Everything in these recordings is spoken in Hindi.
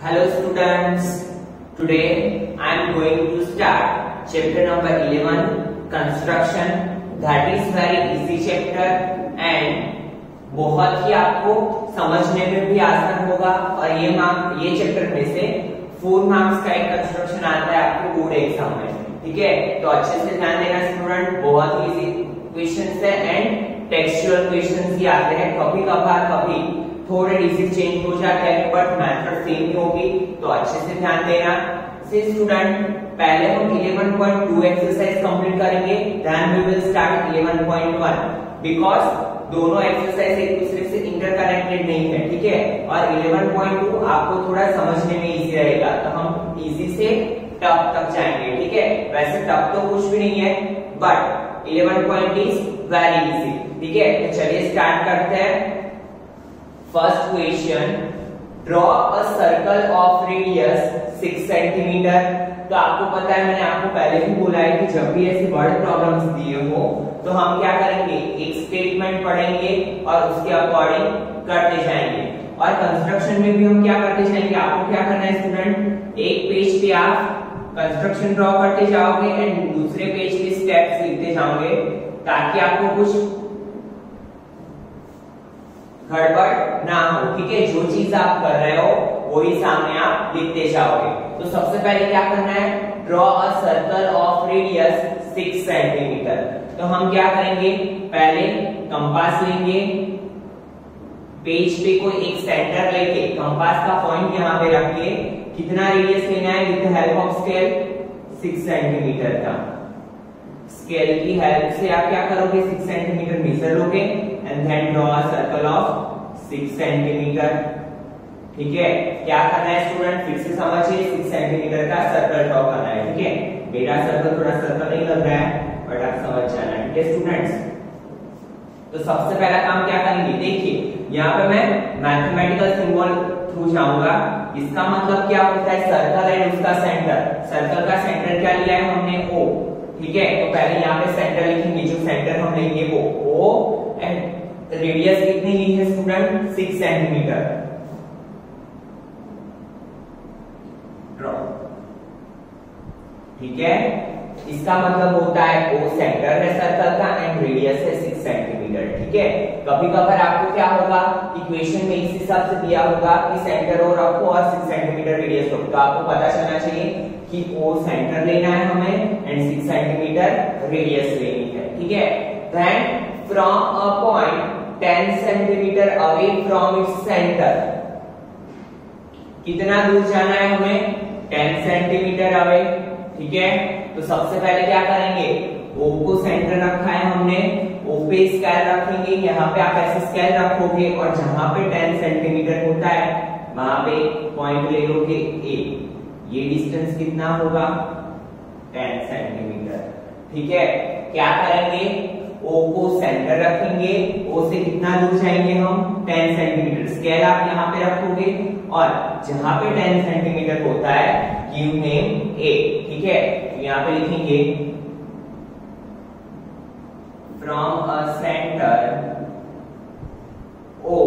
Hello students, today I am going to start chapter number 11 construction. That is very easy chapter and बहुत ही आपको समझने में भी आसान होगा और ये चैप्टर में से 4 मार्क्स का एक कंस्ट्रक्शन आता है आपके बोर्ड एग्जाम में, ठीक है। तो अच्छे से ध्यान देना स्टूडेंट, बहुत ही इजी क्वेश्चंस है एंड टेक्सचुअल क्वेश्चंस ही आते हैं, कभी कभार कभी थोड़े डिजिट चेंज हो जाते हैं बट मेथड सेम ही होगी, तो अच्छे से ध्यान देना। से स्टूडेंट पहले हम 11.2 एक्सरसाइज कंप्लीट करेंगे, then we will start 11.1 because दोनों एक्सरसाइज एक दूसरे से इंटरकनेक्टेड नहीं है, ठीक है। और 11.2 आपको थोड़ा समझने में इजी रहेगा, तो हम इजी से टफ तक जाएंगे, ठीक है। वैसे टफ तो कुछ भी नहीं है बट 11 इज वेरी इजी, ठीक है। तो चलिए स्टार्ट करते हैं। First question, draw a circle of radius 6 centimetre. तो आपको पता है, मैंने आपको पहले भी बोला है कि जब भी ऐसे वर्ड प्रॉब्लम्स दिए हो तो हम क्या करेंगे, एक स्टेटमेंट पढ़ेंगे और उसके अकॉर्डिंग करते जाएंगे। और कंस्ट्रक्शन में भी हम क्या करते जाएंगे, आपको क्या करना है स्टूडेंट, एक पेज पे आप कंस्ट्रक्शन ड्रॉ करते जाओगे एंड दूसरे पेज पे स्टेप्स लिखते जाओगे, ताकि आपको कुछ गड़बड़ ना हो, ठीक है। जो चीज आप कर रहे हो वही सामने आप लिखते जाओगे। तो सबसे पहले क्या करना है, draw a circle of radius 6 centimetre. तो हम क्या करेंगे, पहले कंपास लेंगे, पेज पे कोई एक सेंटर लेके कंपास का पॉइंट यहाँ पे रख के कितना रेडियस लेना है, with the help of scale 6 centimetre का। स्केल की हेल्प से आप क्या करोगे, 6 सेंटीमीटर मेजर लोगे and then draw a circle of 6 centimetre, ठीक है। क्या करना है स्टूडेंट, फिर से समझिए, 6 सेंटीमीटर का सर्कल ड्रॉ करना है, ठीक है। मेरा सर्कल थोड़ा सर्कल नहीं लग रहा है बट आप समझ जाना, ठीक है स्टूडेंट्स। तो सबसे पहला काम क्या करेंगे, देखिए यहाँ पे मैं मैथमेटिकल सिंबल थ्रू जाऊंगा। इसका मतलब क्या होता है, सर्कल एंड उसका सेंटर। सर्कल का सेंटर क्या लिया है हमने, O, ठीक है। तो पहले यहाँ पे सेंटर लिखेंगे, जो सेंटर हम लेंगे वो O एंड रेडियस कितनी ली है स्टूडेंट, 6 सेंटीमीटर। ड्रॉ, ठीक है। इसका मतलब होता है O सेंटर है सर्कल का एंड रेडियस है 6 सेंटीमीटर, ठीक है। कभी कभार आपको क्या होगा, इक्वेशन में इस हिसाब से दिया होगा कि सेंटर O रखो और 6 सेंटीमीटर रेडियस रखो, तो आपको पता चलना चाहिए कि O सेंटर लेना है हमें एंड 6 सेंटीमीटर रेडियस लेनी है, ठीक है। Then from a point 10 centimetre away from its centre, कितना दूर जाना है हमें, 10 सेंटीमीटर अवे, ठीक है। तो सबसे पहले क्या करेंगे, O को सेंटर रखा है हमने, O पे स्केल रखेंगे, यहाँ पे आप ऐसे स्केल रखोगे और जहां पे 10 सेंटीमीटर होता है वहां पे पॉइंट ले लोगे A। ये डिस्टेंस कितना होगा, 10 सेंटीमीटर, ठीक है। क्या करेंगे, O को सेंटर रखेंगे, O से कितना दूर जाएंगे हम, 10 सेंटीमीटर। स्केल आप यहाँ पे रखोगे और जहां पे 10 सेंटीमीटर होता है गिव नेम A, ठीक है। तो यहाँ पे लिखेंगे from a centre O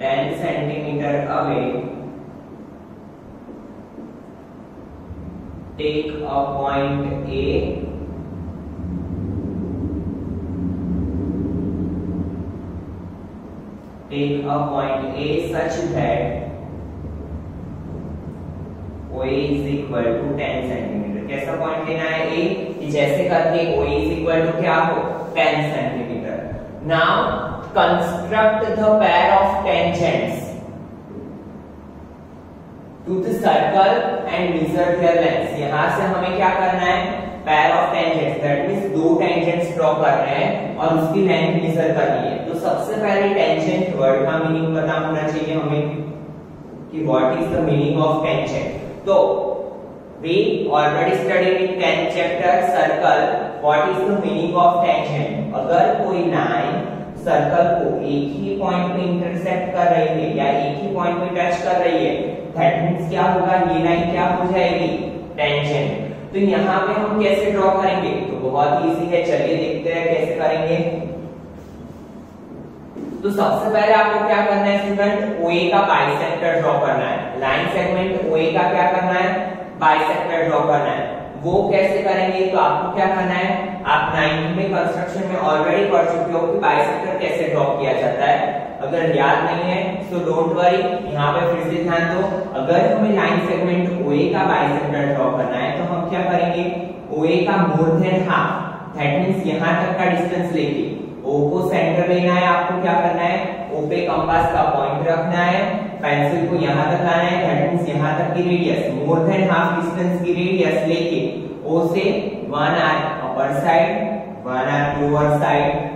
10 centimetre away take a point A such that OA is equal to 10 centimetre. कैसा पॉइंट लेना है A, कि जैसे करके OA is equal to क्या हो, 10 centimetre. Now construct the pair of tangents to the circle and measure their lengths। यहाँ से हमें क्या करना है, pair of tangents, that means 2 tangents draw कर रहे हैं और उसकी लेंथ मेजर करनी है। तो सबसे पहले टेंजेंट वर्ड का मीनिंग पता होना चाहिए हमें कि what is the meaning of tangent. तो we already studied in 10th chapter circle what is the meaning of tangent। अगर कोई लाइन सर्कल को एक ही पॉइंट पे इंटरसेक्ट कर रही है या एक ही पॉइंट पे टच कर रही है, दैट मींस क्या होगा, ये लाइन क्या हो जाएगी, टेंजेंट। तो यहाँ पे हम कैसे ड्रॉ करेंगे, तो बहुत इजी है, चलिए देखते हैं कैसे करेंगे। तो सबसे पहले आपको क्या करना है स्टूडेंट, OA का बाइसेक्टर ड्रॉ करना है। लाइन सेगमेंट OA का क्या करना है, बाइसेक्टर ड्रॉ करना है। वो कैसे करेंगे, तो आपको क्या करना है, आप 9th में कंस्ट्रक्शन में ऑलरेडी पढ़ चुके हो कि बाइसेक्टर कैसे ड्रॉ किया जाता है। अगर याद नहीं है तो डोंट वरी, यहाँ पे फिर से ध्यान दो। अगर हमें लाइन सेगमेंट OA का बाइसेक्टर ड्रॉ करना है तो हम क्या करेंगे, OA का more than half, that means यहाँ तक का डिस्टेंस लेके O को सेंटर लेना है। आपको क्या करना है, O पे कंपास का पॉइंट रखना है, पेंसिल को यहाँ तक लाना है, दैट मींस यहाँ तक की रेडियस, मोर देन हाफ डिस्टेंस की रेडियस लेके O से 1 arc upper side 1 arc lower side.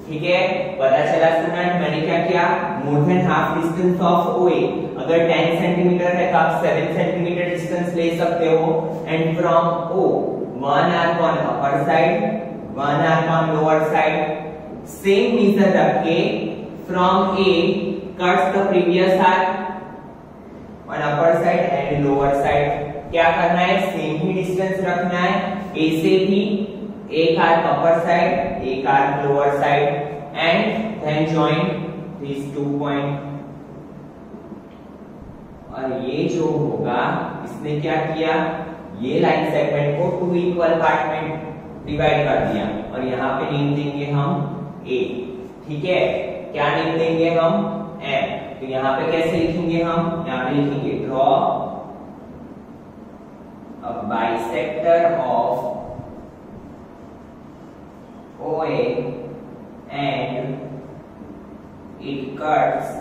ठीक है, पता चला स्टूडेंट मैंने क्या किया, मोर than half distance of OA। अगर 10 सेंटीमीटर है तो आप 7 सेंटीमीटर डिस्टेंस ले सकते हो। And from O 1 arc on upper side 1 arc on lower side. Same measure रख के from A cuts the previous arc on upper side and lower side. क्या करना है, सेम ही डिस्टेंस रखना है, A से भी एक आर्क अपर साइड एक arc lower side and then join this 2 point. और ये जो होगा, इसने क्या किया, ये लाइन सेगमेंट को 2 इक्वल पार्ट में डिवाइड कर दिया और यहाँ पे नेम देंगे हम A। ठीक है, क्या नेम देंगे हम, M। तो यहाँ पे कैसे लिखेंगे हम, यहाँ पे लिखेंगे draw a bisector of OA and it cuts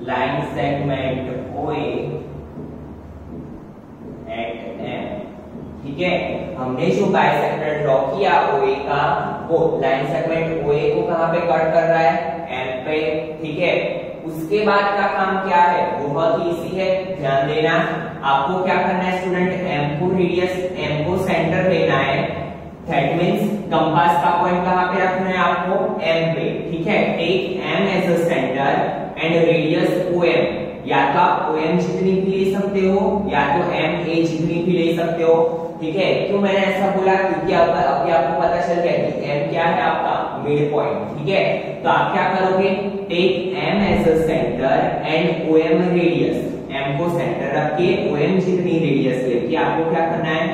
line segment OA at M। ठीक है, हमने जो बाइसेक्टर ड्रॉ किया OA का, वो लाइन सेगमेंट OA को कहां पे कट कर रहा है, M पे। ठीक है, उसके बाद का काम क्या है, बहुत इजी है, ध्यान देना। आपको क्या करना है स्टूडेंट, M को रेडियस, M को सेंटर लेना है, दैट मींस कंपास का पॉइंट कहां पे रखना है आपको, M पे। ठीक है, take M as a centre and radius OM। या तो आप OM जितनी भी ले सकते हो या तो MA जितनी भी ले सकते हो। ठीक है, क्यों मैंने ऐसा बोला, क्योंकि अभी आपको पता चल गया कि M क्या है आपका मिड पॉइंट। ठीक है, तो आप क्या करोगे, take M as a centre and OM radius. M को सेंटर रख के OM जितनी रेडियस लेके आपको क्या करना है,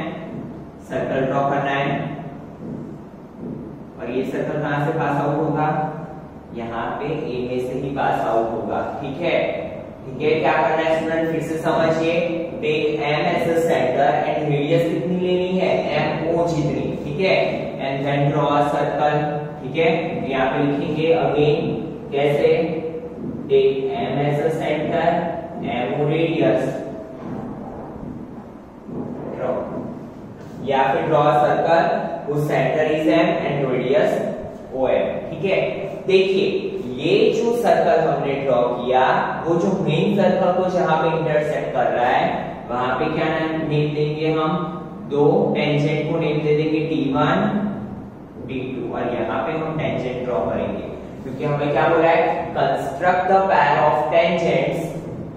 सर्कल ड्रॉ करना है। और ये सर्कल कहां से पास आउट होगा, यहाँ पे A में से ही पास आउट होगा। ठीक है, ठीक है, क्या करना है स्टूडेंट, फिर से समझिए, take M as a centre and radius कितनी लेनी है, MO जितनी। ठीक है, and then draw a circle. ठीक है, यहाँ पे लिखेंगे अगेन कैसे, take M as a centre MO radius, draw, या फिर draw a circle whose center is M and radius OM। ठीक है, देखिए ये जो सर्कल हमने ड्रॉ किया, वो जो मेन सर्कल को जहां पे इंटरसेक्ट कर रहा है, वहां पे क्या नेम देंगे हम, दो टेंजेंट को नेम दे देंगे T1 T2। और यहाँ पे हम टेंजेंट ड्रॉ करेंगे, क्योंकि हमें क्या बोला है, construct the pair of tangents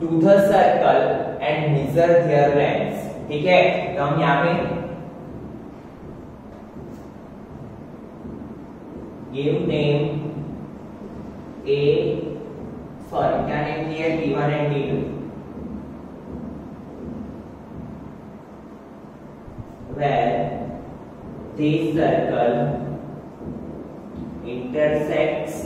to the circle and measure their lengths. ठीक है, तो हम यहाँ पे give name A, sorry क्या नेम दिया, T1 and T2, where this circle intersects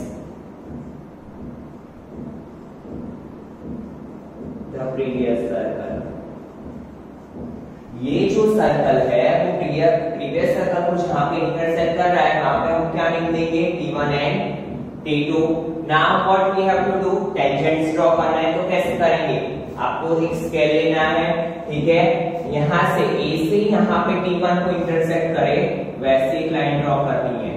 the previous circle। ये जो सर्कल है वो प्रीवियस सर्कल को जहां पे इंटरसेक्ट कर रहा है, वहां पे हम क्या लिख देंगे, T1 and T2। Now what we have to do, tangents draw करना है, तो कैसे करेंगे, आपको एक स्केल लेना है। ठीक है, यहां से A से यहां पे T1 को इंटरसेक्ट करे वैसे एक लाइन ड्रॉ करनी है।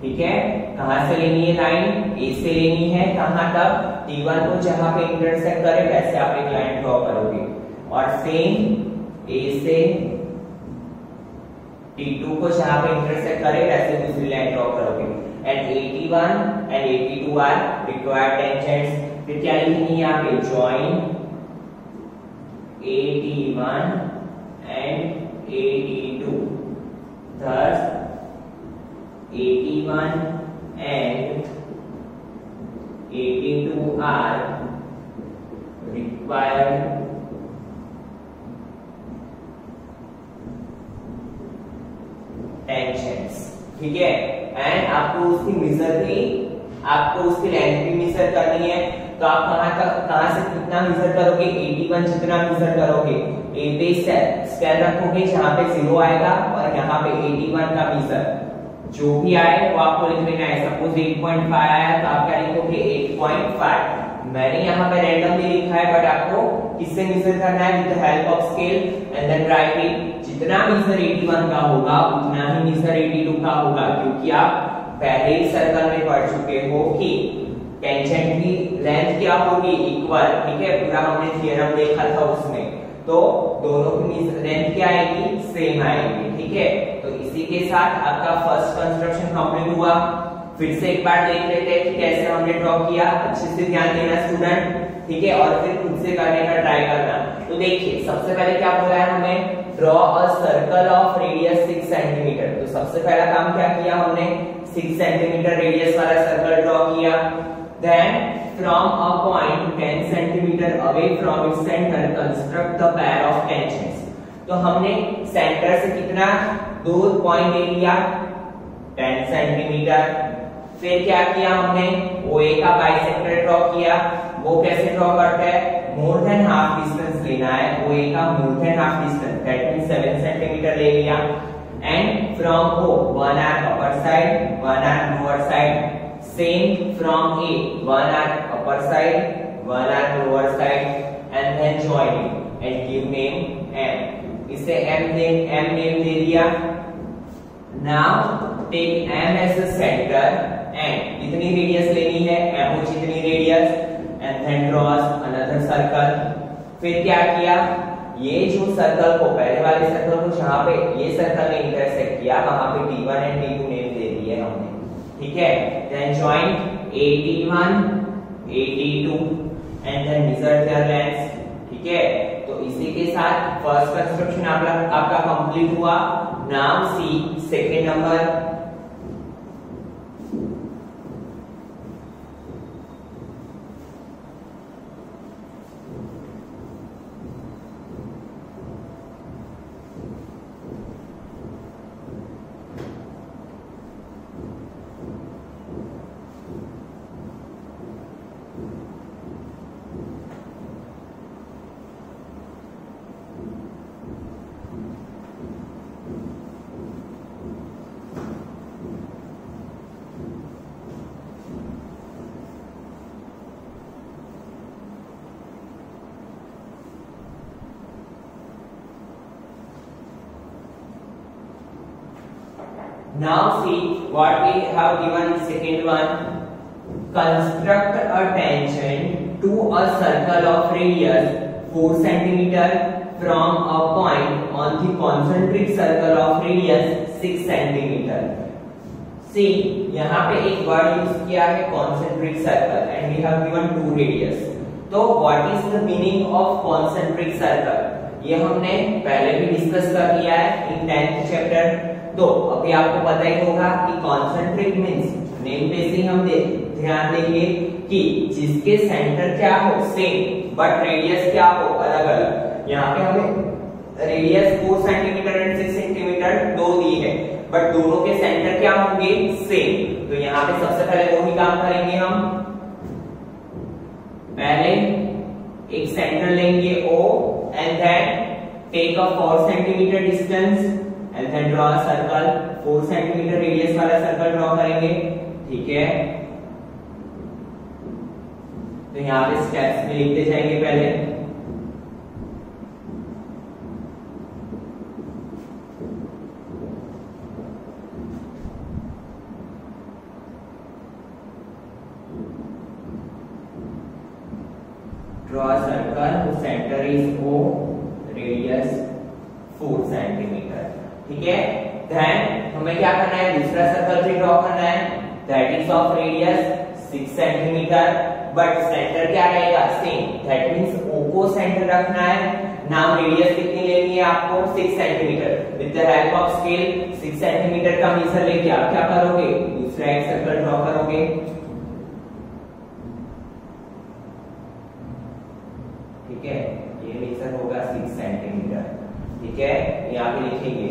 ठीक है, कहां से लेनी है लाइन, A से लेनी है, कहां तक, T1 को जहां पे इंटरसेक्ट करे वैसे आप एक लाइन ड्रॉ करोगे। और सेम A से T2 को जहां पे इंटरसेक्ट करे वैसे दूसरी लाइन ड्रॉ करोगे। And AT1 and AT2 are required tangents. फिर क्या लिखेंगे यहाँ पे, join AT1 and AT2, thus AT1 and 82 are required tangents, ठीक है। एंड आपको उसकी मेजर भी, आपको उसकी लेंथ भी मेजर करनी है। तो आप कहां से कितना मेजर करोगे, 81 जितना मेजर करोगे ए पे स्केल रखोगे जहां पे 0 आएगा और यहाँ पे 81 का मेजर जो भी आए वो आपको लिख लेना है। सपोज 8.5 आया तो आप क्या लिखोगे 8.5। मैंने यहाँ पे रैंडमली लिखा है बट आपको किससे मेजर करना है, with the help of scale and then write it. जितना मेजर 81 का होगा उतना ही मेजर 82 का होगा, क्योंकि आप पहले ही सर्कल में पढ़ चुके हो कि टेंजेंट की लेंथ क्या होगी, इक्वल, ठीक है। पूरा हमने थ्योरम देखा था उसमें, तो दोनों की लेंथ क्या आएगी, सेम आएगी, ठीक है। तो इसी के साथ आपका फर्स्ट कंस्ट्रक्शन कंप्लीट हुआ। फिर से एक बार देख लेते हैं कि कैसे हमने ड्रॉ किया। अच्छे से ध्यान देना स्टूडेंट, ठीक है, और फिर खुद से करने का ट्राई करना। तो देखिए सबसे पहले क्या बोला है हमें, draw a circle of radius 6 centimetre. तो सबसे पहला काम क्या किया हमने, 6 सेंटीमीटर रेडियस वाला सर्कल ड्रॉ किया। Then from a point 10 centimetre away from its centre construct the pair of tangents. तो हमने सेंटर से कितना दूर पॉइंट ले लिया, 10 सेंटीमीटर। फिर क्या किया हमने, OA का बाइसेक्टर ड्रॉ किया। वो कैसे ड्रॉ करते हैं, मोर देन हाफ डिस्टेंस लेना है, OA का more than half distance, that means 7 centimetre ले लिया। And from O 1 arc upper side, 1 arc lower side. Same from A 1 arc upper side, 1 arc lower side, and then join and give name M। इसे M नेम दे दिया। Now take M as a centre and इतनी रेडियस लेनी है, M हो जितनी radius, and then draws another circle. फिर क्या किया, ये जो सर्कल को, पहले वाले सर्कल को जहां पे ये सर्कल ने इंटरसेक्ट किया वहां पे D1 एंड D2 नेम दे दिए हमने, ठीक है। Then join AD1 AD2 and then measure their lengths, ठीक है। तो इसी के साथ फर्स्ट कंस्ट्रक्शन आपका कंप्लीट हुआ। Now see second number. Now see what we have given in second one. Construct a tangent to a circle of radius 4 cm from a point on the concentric circle of radius 6 cm. See, यहाँ पे एक वर्ड यूज किया है concentric circle and we have given 2 radius. तो what is the meaning of concentric circle? ये हमने पहले भी डिस्कस कर लिया है in 10th chapter. तो अभी आपको पता ही होगा कि कॉन्सेंट्रिक मींस नेम पे से हम ध्यान देंगे कि जिसके सेंटर क्या हो सेम बट रेडियस क्या हो अलग अलग। यहाँ पे हमें रेडियस 4 सेंटीमीटर एंड 6 सेंटीमीटर दो दी है बट दोनों के सेंटर क्या होंगे सेम। तो यहाँ पे सबसे पहले वही काम करेंगे हम, पहले एक सेंटर लेंगे O and then take a 4 centimetre distance and then draw a circle. 4 centimetre radius वाला सर्कल ड्रॉ करेंगे, ठीक है। तो यहाँ पे स्टेप्स में लिखते जाएंगे पहले। Draw a circle, centre is O, radius 4 centimetre, ठीक है। देन हमें क्या करना है, दूसरा सर्कल भी ड्रॉ करना है, that is of radius 6 centimetre but centre क्या रहेगा सेम, दैट मींस O को सेंटर रखना है। नाउ रेडियस कितनी लेनी है आपको 6 centimetre. With the help of scale 6 centimetre का मेजर लेके आप क्या करोगे, दूसरा एक सर्कल ड्रॉ करोगे। रखोगे, ठीक है, ये मेजर होगा 6 सेंटीमीटर, ठीक है, यहाँ पे लिखेंगे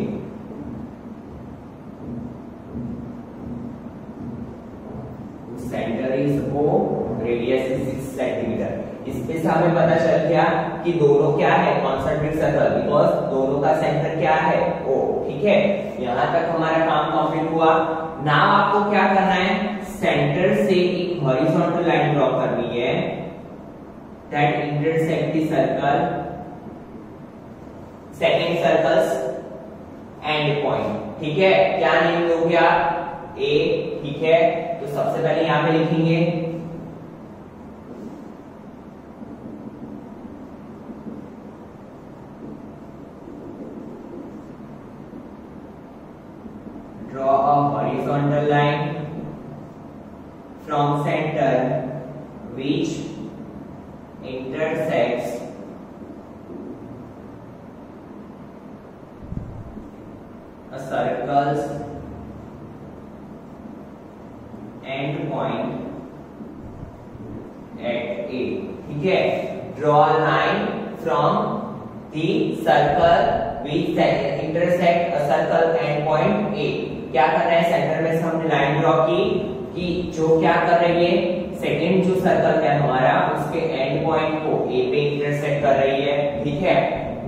centre is O, radius is 6 centimetre. इसमें से हमें पता चल गया कि दोनों क्या है, कॉन्सेंट्रिक सर्कल, बिकॉज दोनों का सेंटर क्या है, O, ठीक है। यहां तक हमारा काम कंप्लीट हुआ। नाउ आपको क्या करना है, सेंटर से एक हॉरिजॉन्टल लाइन ड्रॉ करनी है that intersect the circle, second circles and point, ठीक है। क्या नेम दोगे आप, A, ठीक है। तो सबसे पहले यहां पे लिखेंगे draw a horizontal line from center which intersects a circle's end point at A, ठीक है। draw a line from the circle which intersect a circle end point A। क्या कर रहे हैं, सेंटर में से हमने लाइन ड्रॉ की कि जो क्या कर रही है, सेकंड जो सर्कल है हमारा उसके एंड पॉइंट को A पे इंटरसेक्ट कर रही है, ठीक है।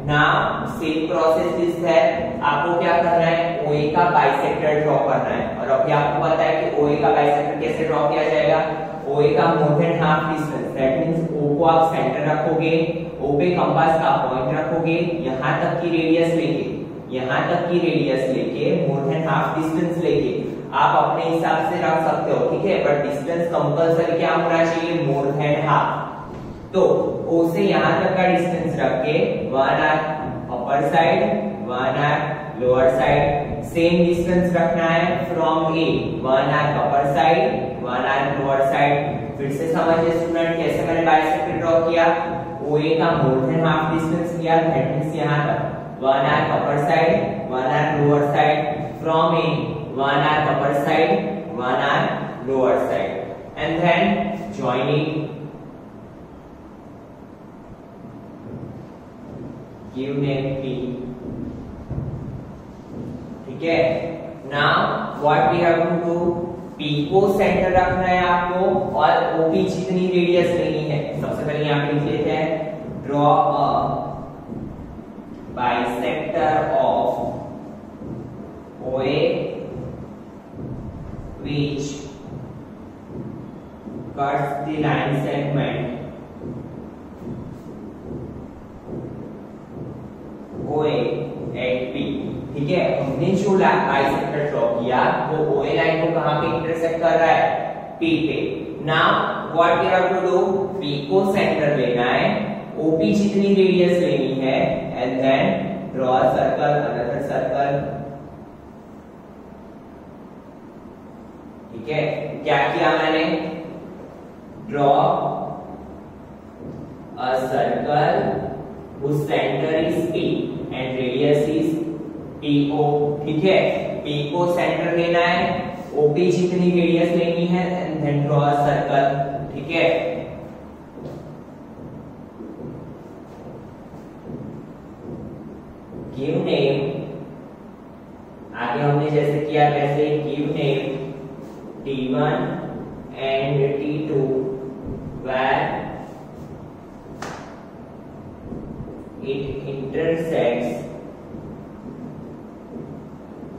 Now same process is that, आपको क्या करना है, OA का बाइसेक्टर ड्रॉ करना है। और अभी आपको पता है कि OA का बाइसेक्टर कैसे ड्रॉ किया जाएगा, OA का more than half distance, that means O को आप सेंटर रखोगे, O पे कंपास का पॉइंट रखोगे, यहां तक की रेडियस लेके, मोर देन हाफ डिस्टेंस लेके आप अपने हिसाब से रख सकते हो, ठीक है। बट डिस्टेंस कंपल्सरी क्या होना चाहिए, मोर देन हाफ। तो O से यहां तक का डिस्टेंस रख के 1 arc upper side, 1 arc lower side, same distance रखना है from A, 1 arc upper side, 1 arc lower side. फिर से समझिए स्टूडेंट, कैसे मैंने बाइसेक्टर ड्रॉ किया, OA का मोर देन हाफ डिस्टेंस लिया, दैट मींस यहां तक 1 arc upper side, 1 arc lower side, from A 1 arc upper side, 1 arc lower side, and then joining, give name P, ठीक है। Now what we have to do, P को सेंटर रखना है आपको और OP जितनी रेडियस लेनी है, सबसे पहले यहां पे लिख लेते हैं draw a bisector of OA which cuts the line segment OA at P, ठीक है। हमने जो बाइसेक्टर ड्रॉ किया वो OA लाइन को कहां पे इंटरसेक्ट कर रहा है, P पे। Now what we have to do, P को सेंटर लेना है, OP जितनी रेडियस लेनी है, and then draw a circle, another circle, ठीक है। क्या किया मैंने, draw a circle whose center is P and radius is PO, ठीक है। P को सेंटर लेना है, OP जितनी रेडियस लेनी है, and then draw a circle, ठीक है। गिव नेम, आगे हमने जैसे किया वैसे give name T1 and T2 where it intersects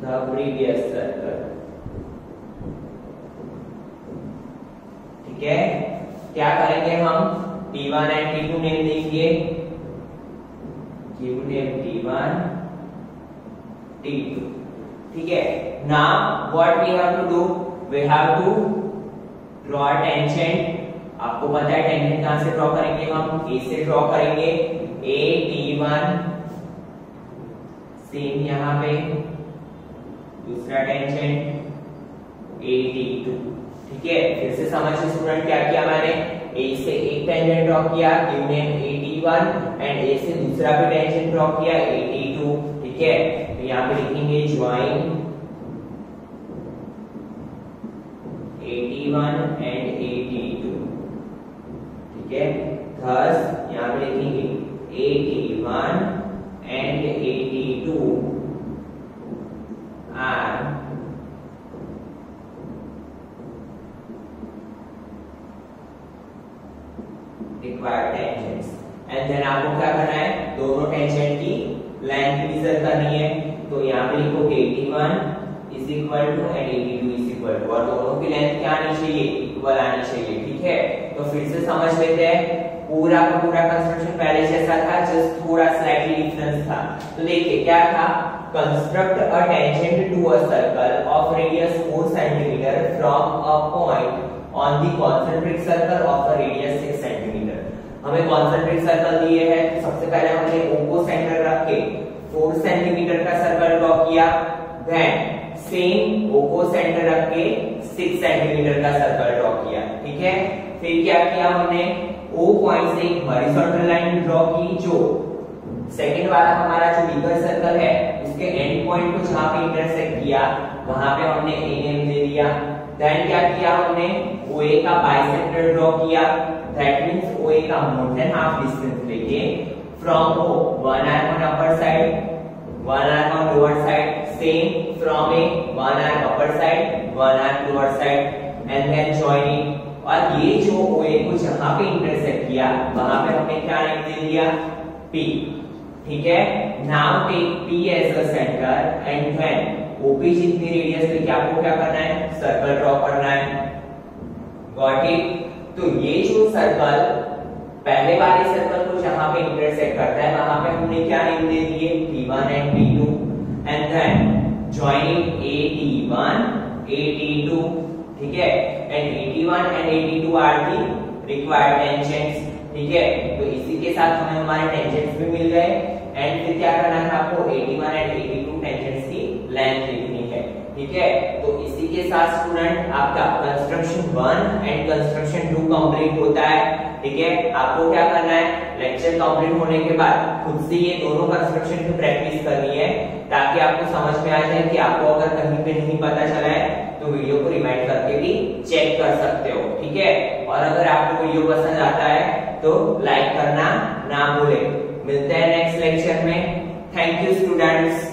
the previous circle, ठीक है। क्या करेंगे हम, T1 and T2 नेम देंगे, गिव नेम T1 T2, ठीक है। Now what we have to do, we have to draw a tangent। आपको पता है टेंजेंट कहां से ड्रॉ करेंगे, हम A से ड्रॉ करेंगे, A T1, सेम यहां पे दूसरा टेंजेंट A T2, ठीक है। फिर से समझिए स्टूडेंट, क्या किया मैंने, A से एक टेंजेंट ड्रॉ किया, give name A T1, and A से दूसरा भी टेंजेंट ड्रॉ किया A T2, ठीक है। तो यहां पे लिखेंगे ज्वाइन A 81 and 82, ठीक है। थस यहाँ पे लिखेंगे 81 and 82 are required tangents, and then आपको क्या करना है, दोनों टेंजेंट की लेंथ मेजर करनी है। तो यहाँ पे लिखो 81 is equal to and 82 is equal to, और दोनों की लेंथ क्या आनी चाहिए, इक्वल आनी चाहिए, ठीक है। तो फिर से समझ लेते हैं, पूरा का पूरा कंस्ट्रक्शन पहले जैसा था, जस्ट थोड़ा स्लाइटली डिफरेंस था। तो देखिए क्या था, construct a tangent to a circle of radius 4 centimetre from a point on the concentric circle of a radius 6 centimetre. हमें कॉन्सेंट्रिक सर्कल दिए है, तो सबसे पहले हमने O को सेंटर रख के 4 सेंटीमीटर का सर्कल ड्रॉ किया, देन सेम O को सेंटर रख के 6 सेंटीमीटर का सर्कल ड्रॉ किया, ठीक है। फिर क्या किया हमने, O पॉइंट से एक हॉरिजॉन्टल लाइन ड्रॉ की, जो सेकंड वाला हमारा जो बिगर सर्कल है उसके एंड पॉइंट को जहां पे इंटरसेक्ट किया वहां पे हमने A नेम दे दिया। देन क्या किया हमने, OA का बाइसेक्टर ड्रॉ किया, दैट मींस OA का मोर देन हाफ डिस्टेंस लेके from O 1 arm on upper side, 1 arm on lower side, same from A 1 arm upper side, 1 arm lower side, and then join it. और ये जो OA को जहां पे इंटरसेक्ट किया वहां पे हमने क्या नेम दे दिया, P, ठीक है। Now take P as a centre and then OP जितनी रेडियस लेके आपको क्या करना है, सर्कल ड्रॉ करना है, गॉट इट। तो ये जो सर्कल पहले वाले सर्कल को जहां पे इंटरसेक्ट करता है वहां पे हमने क्या नेम दे दिए, P1 and P2, and then join AT1 AT2, ठीक है। And 81 and 82 are the required tangents, ठीक है। तो इसी के साथ हमें हमारे टेंजेंट्स भी मिल गए, एंड फिर क्या करना था आपको, 81 एंड 82 टेंजेंट्स की लेंथ लिखनी है, ठीक है। तो इसी के साथ स्टूडेंट आपका कंस्ट्रक्शन 1 एंड कंस्ट्रक्शन 2 कंप्लीट होता है, ठीक है। आपको क्या करना है, लेक्चर कंप्लीट होने के बाद खुद से ये दोनों कंस्ट्रक्शन की प्रैक्टिस करनी है, ताकि आपको समझ में आ जाए कि आपको अगर कहीं पे नहीं पता चला है तो वीडियो को रिमाइंड करके भी चेक कर सकते हो, ठीक है। और अगर आपको वीडियो पसंद आता है तो लाइक करना ना भूलें। मिलते हैं नेक्स्ट लेक्चर में। Thank you students.